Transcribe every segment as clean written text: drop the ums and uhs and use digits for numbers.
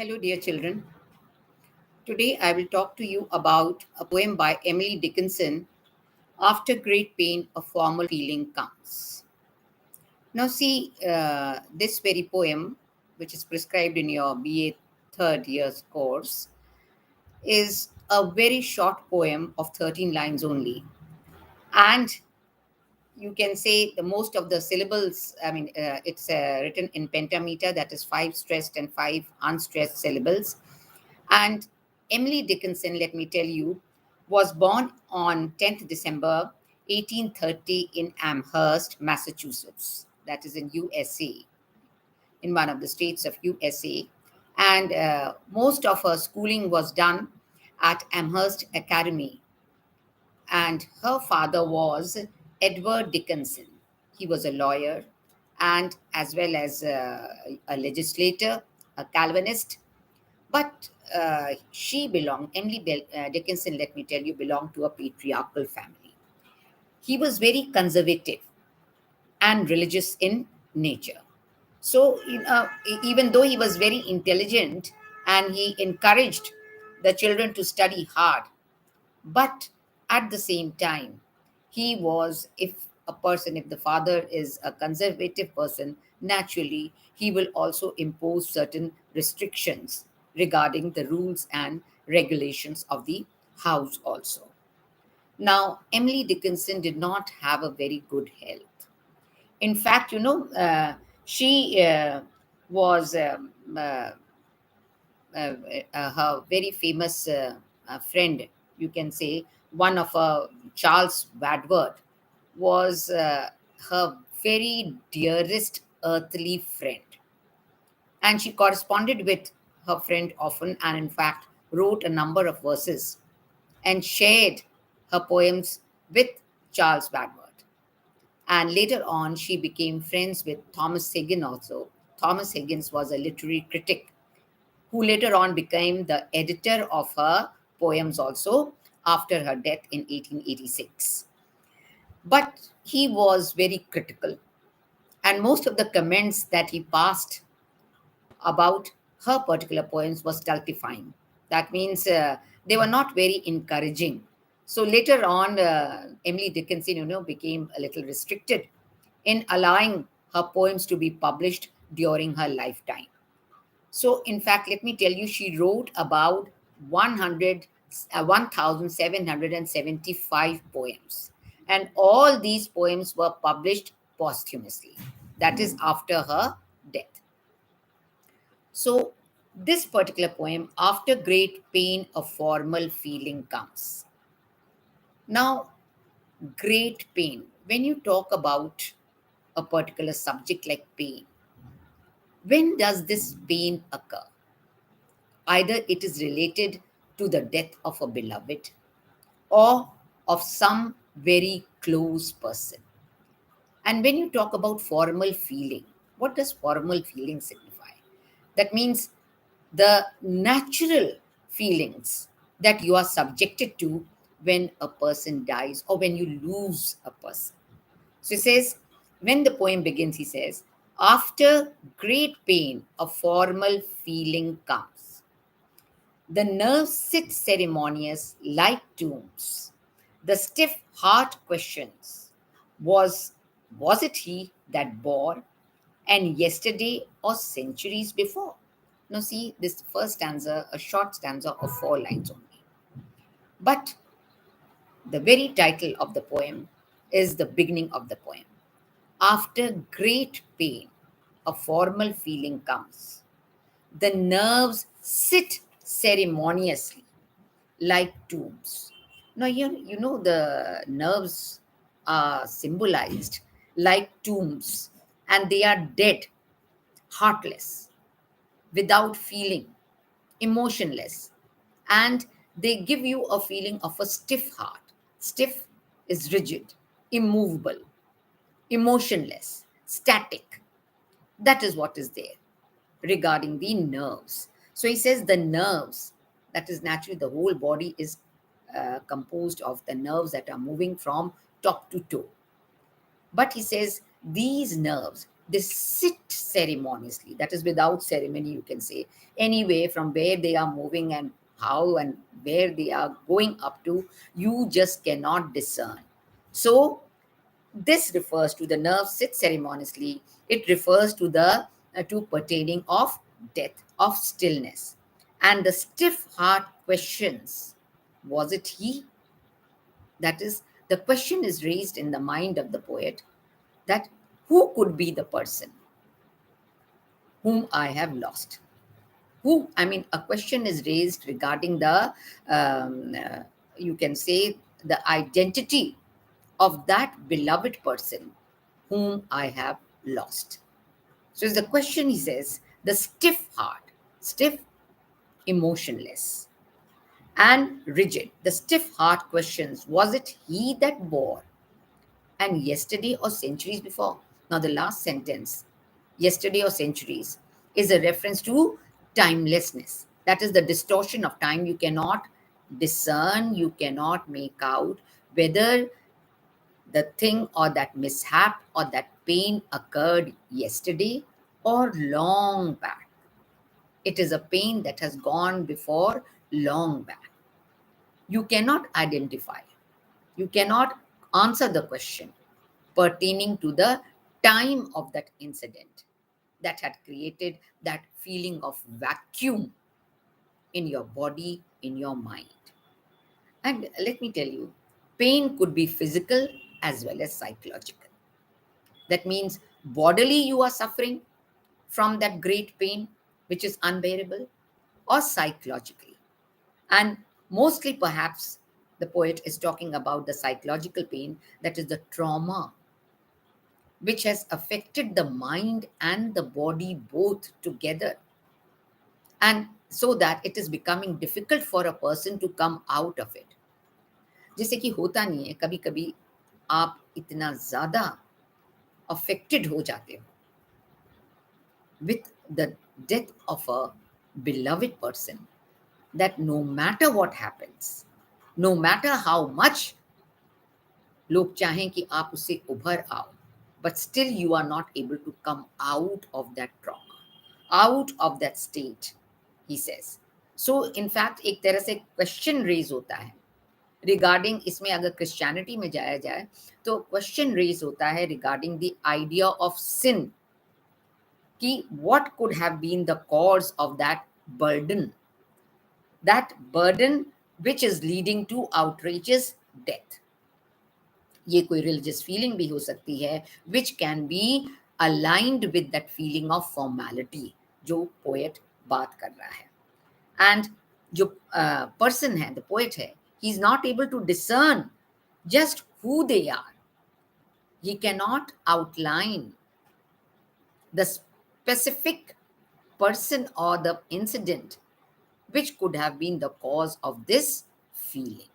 Hello, dear children. Today I will talk to you about a poem by Emily Dickenson, After Great Pain, a Formal Feeling Comes. Now, see, this very poem, which is prescribed in your B.A. third year's course, is a very short poem of 13 lines only. And you can say the most of the syllables, it's written in pentameter, that is five stressed and five unstressed syllables. And Emily Dickenson, let me tell you, was born on 10th December 1830 in Amherst, Massachusetts. That is in USA, in one of the states of USA. And most of her schooling was done at Amherst Academy. And her father was Edward Dickenson. He was a lawyer and as well as a legislator, a Calvinist, but Dickinson, let me tell you, belonged to a patriarchal family. He was very conservative and religious in nature. So, even though he was very intelligent and he encouraged the children to study hard, but at the same time, if the father is a conservative person, naturally, he will also impose certain restrictions regarding the rules and regulations of the house also. Now, Emily Dickinson did not have a very good health. In fact, she was her very famous friend, you can say, one of Charles Wadworth, was her very dearest earthly friend. And she corresponded with her friend often and, in fact, wrote a number of verses and shared her poems with Charles Wadworth. And later on, she became friends with Thomas Higgins also. Thomas Higgins was a literary critic who later on became the editor of her poems also after her death in 1886. But he was very critical, and most of the comments that he passed about her particular poems was stultifying. That means they were not very encouraging. So later on, Emily Dickinson, became a little restricted in allowing her poems to be published during her lifetime. So, in fact, let me tell you, she wrote about 1,775 poems. And all these poems were published posthumously, that is, after her death. So, this particular poem, After Great Pain, a Formal Feeling Comes. Now, great pain. When you talk about a particular subject like pain, when does this pain occur? Either it is related to the death of a beloved or of some very close person. And when you talk about formal feeling, what does formal feeling signify? That means the natural feelings that you are subjected to when a person dies or when you lose a person. So he says, when the poem begins, he says, after great pain, a formal feeling comes. The nerves sit ceremonious like tombs. The stiff heart questions, was, was it he that bore, and yesterday or centuries before? Now, see, this first stanza, a short stanza of 4 lines only. But the very title of the poem is the beginning of the poem. After great pain, a formal feeling comes. The nerves sit ceremoniously like tombs. Now, the nerves are symbolized like tombs, and they are dead, heartless, without feeling, emotionless, and they give you a feeling of a stiff heart. Stiff is rigid, immovable, emotionless, static. That is what is there regarding the nerves. So he says the nerves, that is naturally the whole body is composed of the nerves that are moving from top to toe. But he says these nerves They sit ceremoniously, that is without ceremony, you can say. Anyway, from where they are moving and how and where they are going up to, you just cannot discern. So this refers to the nerve sit ceremoniously. It refers to the to pertaining of death, of stillness. And the stiff heart questions, was it he? That is, the question is raised in the mind of the poet that who could be the person whom I have lost? Who? I mean, a question is raised regarding the, um, uh, you can say, the identity of that beloved person whom I have lost. So, it's the question, he says, the stiff heart, stiff, emotionless, and rigid. The stiff heart questions, was it he that bore? And yesterday or centuries before. Now, the last sentence, yesterday or centuries, is a reference to timelessness. That is the distortion of time. You cannot discern, you cannot make out whether the thing or that mishap or that pain occurred yesterday or long back. It is a pain that has gone before long back. You cannot identify, you cannot answer the question pertaining to the time of that incident that had created that feeling of vacuum in your body, in your mind. And let me tell you, pain could be physical as well as psychological. That means bodily you are suffering from that great pain, which is unbearable, or psychologically. And mostly, perhaps, the poet is talking about the psychological pain, that is the trauma which has affected the mind and the body both together, and so that it is becoming difficult for a person to come out of it. जैसे कि होता नहीं है, कभी कभी आप इतना ज़्यादा अफेक्टेड हो जाते हो with the death of a beloved person that no matter what happens, no matter how much लोग चाहें कि आप उससे उभर आओ, but still you are not able to come out of that trauma, out of that state, he says. So in fact एक तरह से क्वेश्चन रेज होता है रिगार्डिंग, इसमें अगर क्रिश्चियनिटी में जाया जाए तो क्वेश्चन रेज होता है regarding the idea of sin, कि what could have been the cause of that burden which is leading to outrageous death. ये कोई रिलीजियस फीलिंग भी हो सकती है which can be aligned with that feeling of formality जो poet बात कर रहा है. एंड जो पर्सन है, द पोएट है, he is not able to discern just who they are. He can not outline the specific person or the incident which could have been the cause of this feeling.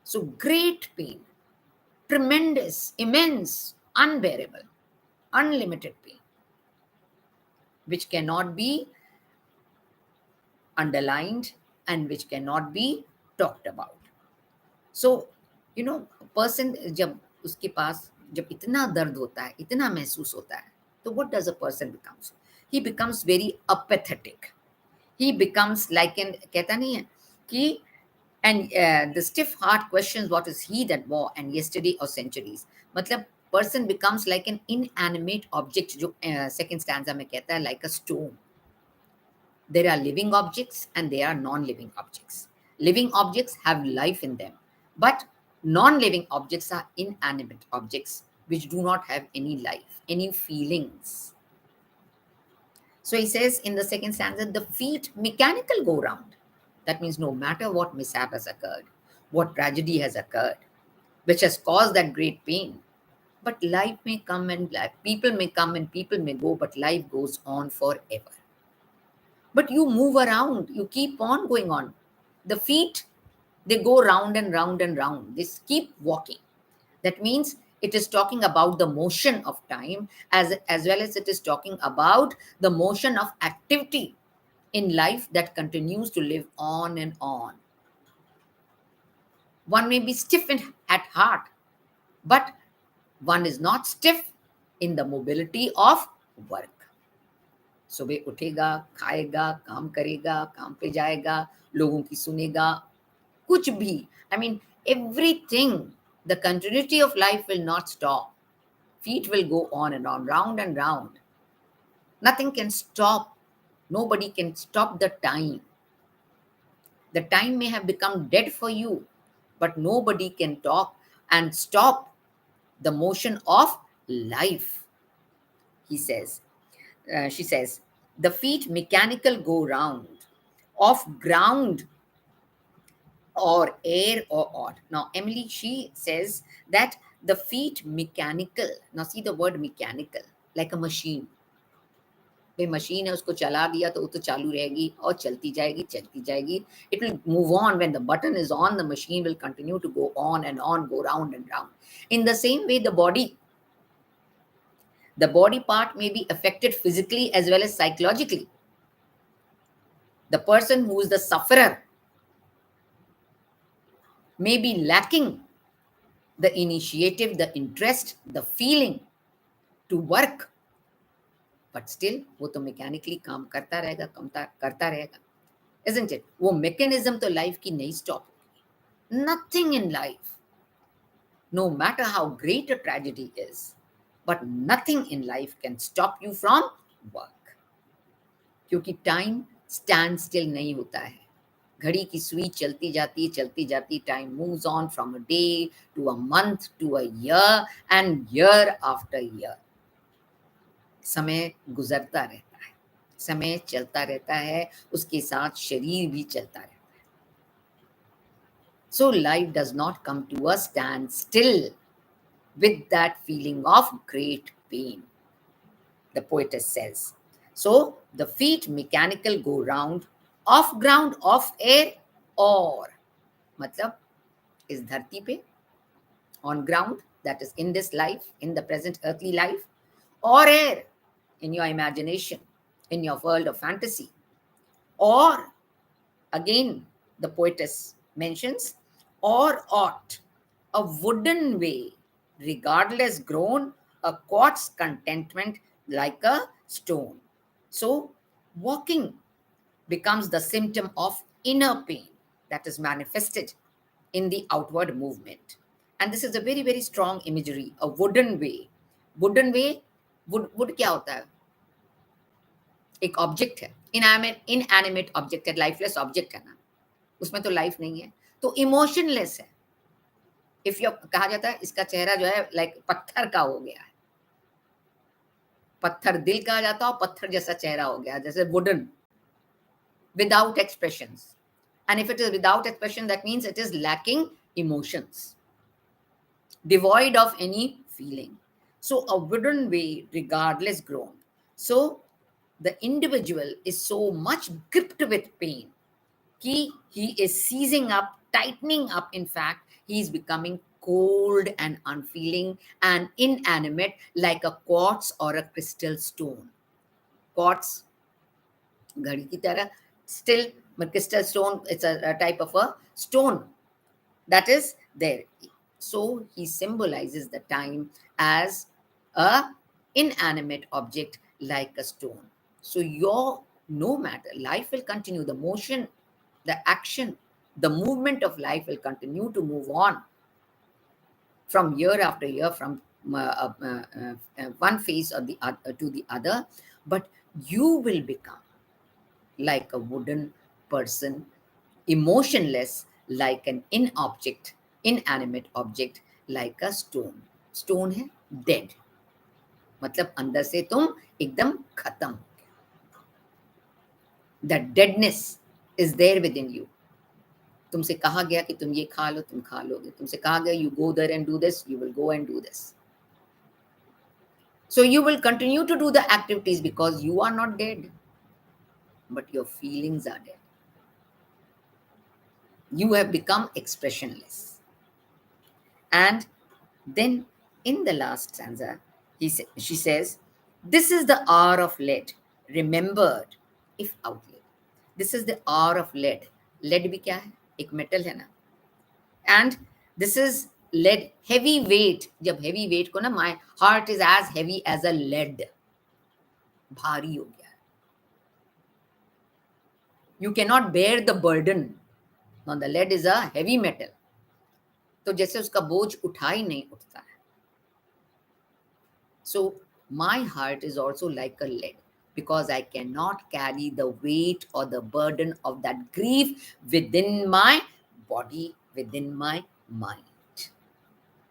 So great pain, tremendous, immense, unbearable, unlimited pain, which cannot be underlined and which cannot be talked about. So, person जब उसके पास जब इतना दर्द होता है, इतना महसूस होता है, तो what does a person becomes? He becomes very apathetic. He becomes like an, कहता नहीं है कि, and the stiff heart questions, what is he that bore, and yesterday or centuries. मतलब person becomes like an inanimate object, जो second stanza में कहता है, like a stone. There are living objects and there are non-living objects. Living objects have life in them, but non-living objects are inanimate objects which do not have any life, any feelings. So he says in the second stanza, the feet mechanical go round. That means no matter what mishap has occurred, what tragedy has occurred, which has caused that great pain, but life may come and people may come and people may go, but life goes on forever. But you move around, you keep on going on. The feet, they go round and round and round. They keep walking. That means it is talking about the motion of time as well as it is talking about the motion of activity in life that continues to live on and on. One may be stiff at heart, but one is not stiff in the mobility of work. सुबह उठेगा, खाएगा, काम करेगा, काम पे जाएगा, लोगों की सुनेगा, कुछ भी. I mean, everything, the continuity of life will not stop. Feet will go on and on, round and round. Nothing can stop. Nobody can stop the time. The time may have become dead for you, but nobody can talk and stop the motion of life, he says. She says, the feet mechanical go round, off ground or air or odd. Now, Emily, she says that the feet mechanical. Now, see the word mechanical, like a machine. भाई machine है, उसको चला दिया तो वो तो चालू रहेगी और चलती जाएगी. It will move on. When the button is on, the machine will continue to go on and on, go round and round. In the same way, the body part may be affected physically as well as psychologically. The person who is the sufferer may be lacking the initiative, the interest, the feeling to work, but still वो तो mechanically काम करता रहेगा, करता रहेगा, isn't it? वो mechanism तो life की नहीं stop. Nothing in life, no matter how great a tragedy is, but nothing in life can stop you from work. क्योंकि time stand still नहीं होता है. घड़ी की सुई चलती जाती, time moves on from a day to a month to a year and year after year. समय गुजरता रहता है, समय चलता रहता है, उसके साथ शरीर भी चलता रहता है. So life does not come to a standstill with that feeling of great pain, the poetess says. So the feet mechanical go round, off ground, off air, or मतलब इस धरती पे, on ground, that is in this life, in the present earthly life, or air, in your imagination, in your world of fantasy, or again the poetess mentions, or ought, a wooden way, regardless grown, a quartz contentment like a stone. So walking becomes the symptom of inner pain that is manifested in the outward movement. And this is a very, very strong imagery, a wooden way. Wooden way, wood क्या होता है? एक object है, inanimate object है, lifeless object है ना, उसमें तो लाइफ नहीं है, तो इमोशनलेस है. इफ यू कहा जाता है इसका चेहरा जो है लाइक पत्थर का हो गया है, पत्थर दिल कहा जाता है और पत्थर जैसा चेहरा हो गया, जैसे wooden, without expressions. And if it is without expression, that means it is lacking emotions, devoid of any feeling. So a wooden way, regardless grown. So the individual is so much gripped with pain. He is seizing up, tightening up. In fact, he is becoming cold and unfeeling and inanimate like a quartz or a crystal stone. Quartz, घड़ी की तरह, still, but crystal stone, it's a type of a stone that is there. So he symbolizes the time as a inanimate object like a stone. So no matter, life will continue, the motion, the action, the movement of life will continue to move on from year after year, from one phase or the other to the other, but you will become like a wooden person, emotionless like an inanimate object like a stone. Stone है dead, मतलब अंदर से तुम एकदम खत्म हो गए. The deadness is there within you. तुमसे कहा गया कि तुम ये खा लो, तुम खा लोगे. तुमसे कहा गया you go there and do this, you will go and do this. So you will continue to do the activities because you are not dead, but your feelings are dead. You have become expressionless. And then in the last stanza, she says, this is the hour of lead, remembered if outlaid. This is the hour of lead. Lead भी क्या है? एक metal है ना. And this is lead, heavy weight, जब heavy weight को ना, my heart is as heavy as a lead, भारी हो गया है, you cannot bear the burden. Now the lead is a heavy metal, तो जैसे उसका बोझ उठा ही नहीं उठता है. So my heart is also like a lead, because I cannot carry the weight or the burden of that grief within my body, within my mind.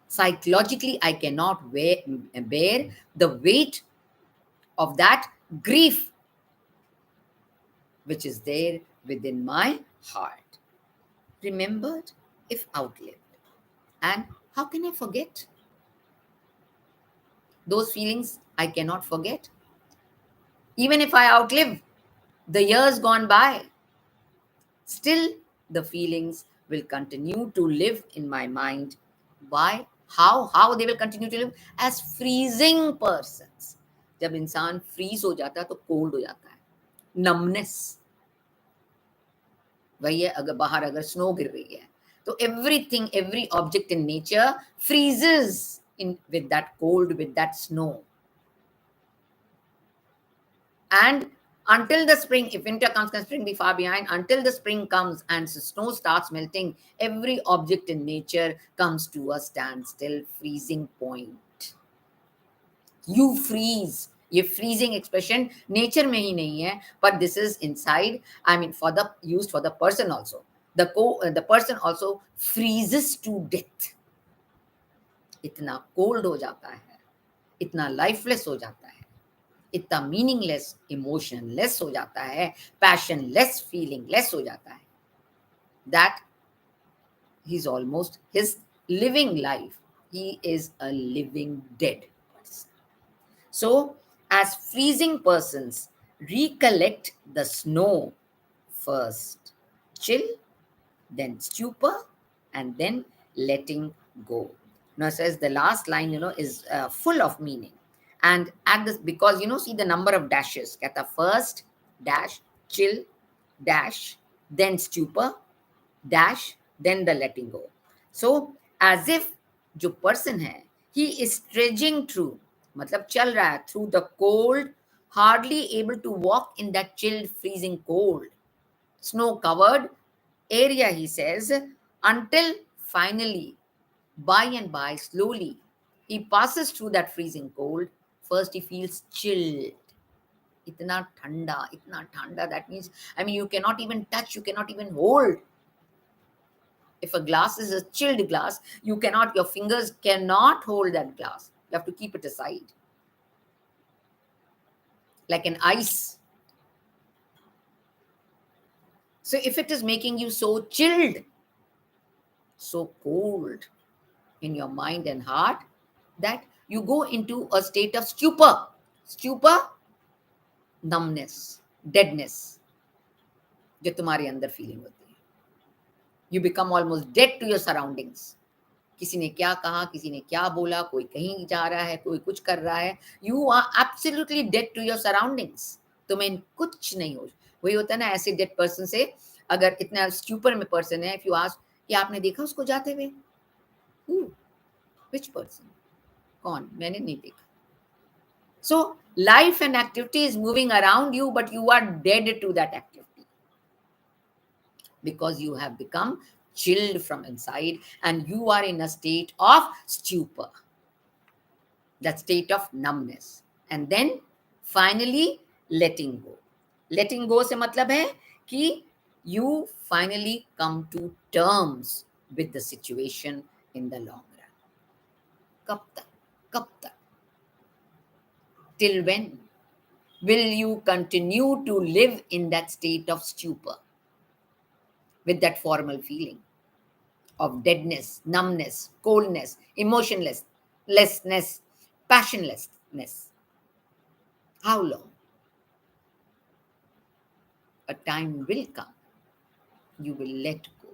Psychologically, I cannot bear the weight of that grief which is there within my heart. Remembered if outlived. And how can I forget? Those feelings I cannot forget. Even if I outlive the years gone by, still the feelings will continue to live in my mind. Why? How they will continue to live? As freezing persons. जब इंसान freeze हो जाता है तो cold हो जाता है, numbness. वही है, अगर बाहर अगर स्नो गिर रही है तो everything, every object in nature freezes in with that cold, with that snow. And until the spring, if winter comes, can spring be far behind? Until the spring comes and snow starts melting, every object in nature comes to a standstill, freezing point. You freeze. ये freezing expression nature में ही नहीं है, but this is inside. I mean, for the used for the person also. The person also freezes to death. इतना cold हो जाता है, इतना lifeless हो जाता है, इतना मीनिंगलेस, इमोशनलेस हो जाता है, पैशनलेस, फीलिंगलेस हो जाता है, that he is almost his living life, he is a living dead person. So as freezing persons, recollect the snow first, chill, then stupor, and then letting go. Now says the last line, is full of meaning. And at this, because see the number of dashes, कहता first dash, chill dash, then stupor dash, then the letting go. So as if जो person है, he is trudging through, मतलब चल रहा है through the cold, hardly able to walk in that chilled, freezing cold, snow covered area, he says, until finally, by and by, slowly, he passes through that freezing cold. First, he feels chilled. Itna thanda. That means, I mean, you cannot even touch, you cannot even hold. If a glass is a chilled glass, your fingers cannot hold that glass. You have to keep it aside. Like an ice. So if it is making you so chilled, so cold in your mind and heart, that you go into a state of stupor. Stupor, numbness, deadness, जो तुम्हारे अंदर feeling होती है. You become almost dead to your surroundings. किसी ने क्या कहा, किसी ने क्या बोला, कोई कहीं जा रहा है, कोई कुछ कर रहा है. You are absolutely dead to your surroundings. तुम्हें कुछ नहीं हो. वही होता है ना, ऐसे डेड पर्सन से, अगर इतना स्टूपर में पर्सन है, if you ask कि आपने देखा उसको जाते हुए, who, which person, कौन, मैंने नहीं देखा. So life and activity is moving around you, but you are dead to that activity because you have become chilled from inside and you are in a state of stupor, that state of numbness. And then finally letting go. Letting go से मतलब है कि you finally come to terms with the situation in the long run. कब तक? कब तक? Till when will you continue to live in that state of stupor with that formal feeling of deadness, numbness, coldness, emotionlessness, passionlessness? How long? A time will come. You will let go.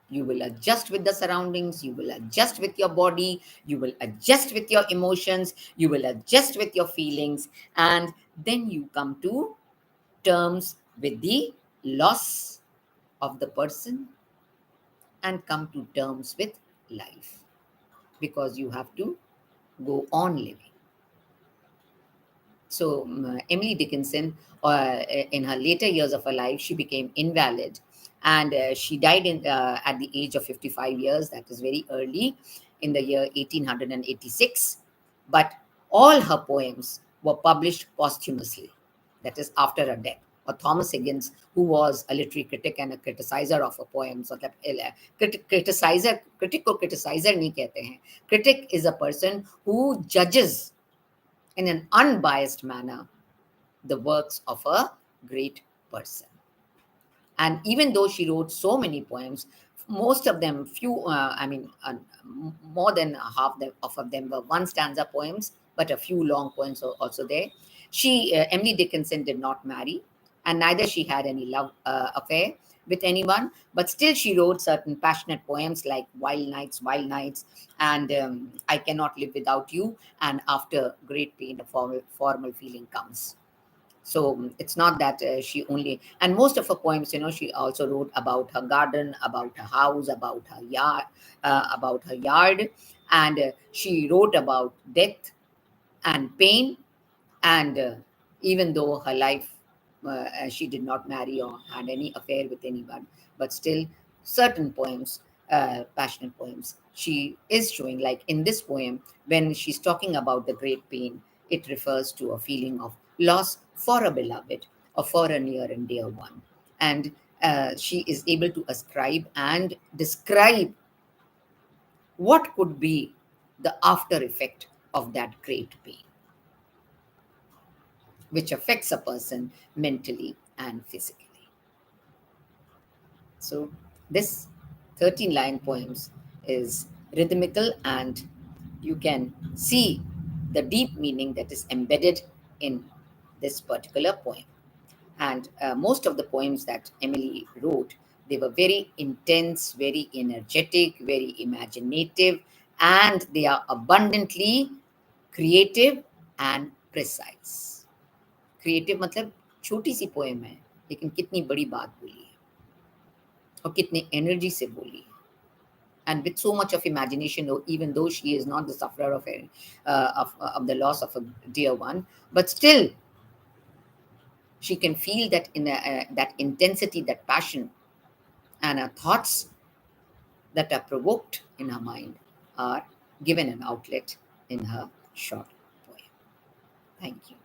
You will adjust with the surroundings. You will adjust with your body. You will adjust with your emotions. You will adjust with your feelings. And then you come to terms with the loss of the person and come to terms with life, because you have to go on living. So, Emily Dickinson, in her later years of her life, she became invalid, and she died at the age of 55 years. That is very early, in the year 1886. But all her poems were published posthumously, that is, after her death. Or Thomas Higgins, who was a literary critic and a criticizer of her poems, or that criticizer, critic को criticizer नहीं कहते हैं. Critic is a person who judges in an unbiased manner the works of a great person. And even though she wrote so many poems, most of them, more than of them were one stanza poems, but a few long poems are also there. Emily Dickinson did not marry, and neither she had any love affair with anyone, but still she wrote certain passionate poems like Wild Nights, and I Cannot Live Without You, and After Great Pain, a formal feeling comes. So it's not that she only, and most of her poems, she also wrote about her garden, about her house, about her yard, and she wrote about death and pain, and even though her life, she did not marry or had any affair with anyone, but still certain poems, passionate poems, she is showing, like in this poem, when she's talking about the great pain, it refers to a feeling of loss for a beloved or for a near and dear one. And she is able to ascribe and describe what could be the after effect of that great pain, which affects a person mentally and physically. So, this 13 line poems is rhythmical, and you can see the deep meaning that is embedded in this particular poem. And most of the poems that Emily wrote, they were very intense, very energetic, very imaginative, and they are abundantly creative and precise. Creative मतलब छोटी सी poem है, लेकिन कितनी बड़ी बात बोली है और कितने एनर्जी से बोली है, and with so much of imagination, even though she is not the sufferer of the loss of a dear one, but still she can feel that that intensity, that passion, and her thoughts that are provoked in her mind are given an outlet in her short poem. Thank you.